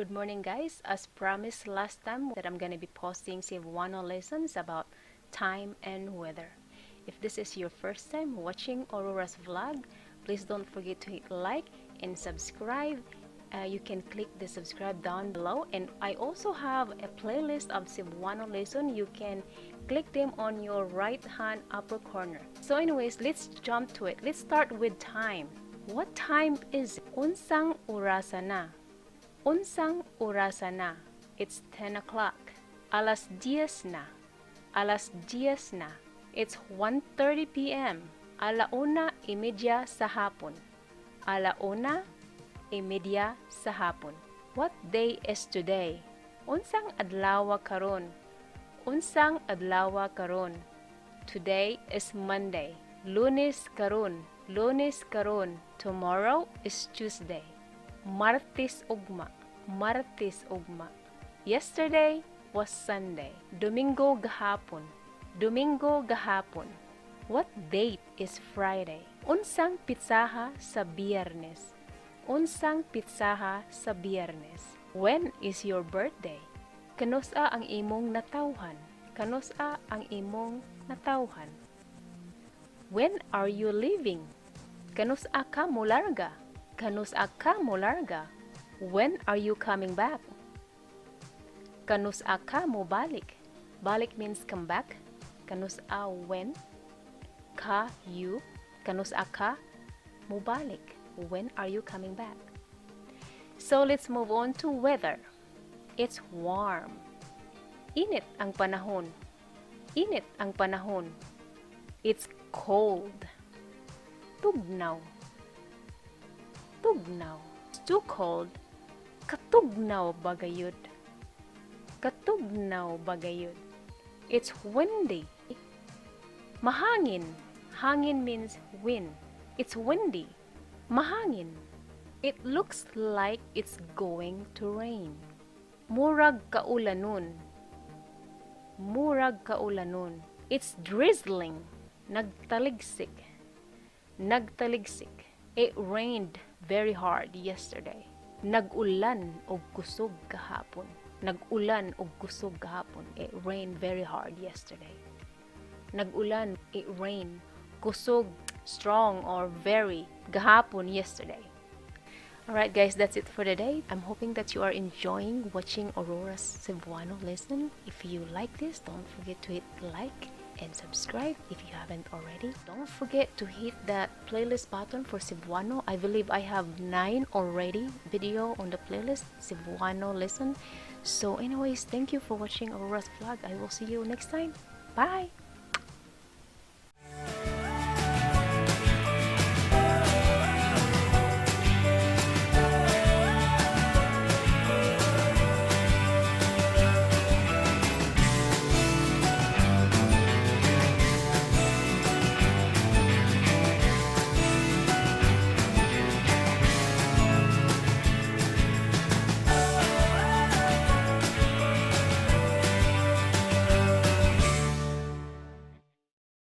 Good morning, guys. As promised last time that I'm going to be posting Cebuano lessons about time and weather. If this is your first time watching Aurora's vlog, please don't forget to hit like and subscribe. You can click the subscribe down below, and I also have a playlist of Cebuano lesson. You can click them on your right hand upper corner. So anyways, let's jump to it. Let's start with time. What time is it? Unsang orasa na? Unsang orasa na? It's 10 o'clock. Alas 10 na. Alas 10 na. It's 1:30 p.m. Alauna imedya sa hapon. Alauna imedya sa hapon. What day is today? Unsang adlaw karon? Unsang adlaw karon? Today is Monday. Lunes karon. Lunes karon. Tomorrow is Tuesday. Martes ugma. Martes ugma. Yesterday was Sunday. Domingo gahapon. Domingo gahapon. What date is Friday? Unsang pitsaha sa Biyernes? Unsang pitsaha sa Biyernes? When is your birthday? Kanusa ang imong natawhan? Kanusa ang imong natawhan? When are you leaving? Kanusa ka molarga? Kanusa ka molarga? When are you coming back? Kanusa ka mo balik? Balik means come back. Kanusa when? Ka you? Kanusa ka mo balik? When are you coming back? So let's move on to weather. It's warm. Init ang panahon. Init ang panahon. It's cold. Tugnaw. Tugnaw. It's too cold. Katugnaw bagayod. Katugnaw bagayod. It's windy. Mahangin. Hangin means wind. It's windy. Mahangin. It looks like it's going to rain. Murag kaulanon. Murag kaulanon. It's drizzling. Nagtaligsik. Nagtaligsik. It rained very hard yesterday. Nag-ulan og kusog kahapon. Nag-ulan og kusog kahapon. It rained very hard yesterday. Nag-ulan, it rained. Kusog, strong or very, gahapon yesterday. Alright guys, that's it for today. I'm hoping that you are enjoying watching Aurora's Cebuano lesson. If you like this, don't forget to hit like and subscribe if you haven't already. Don't forget to hit that playlist button for Cebuano. I believe I have 9 already video on the playlist, Cebuano lesson. So anyways, thank you for watching Aurora's vlog. I will see you next time. Bye!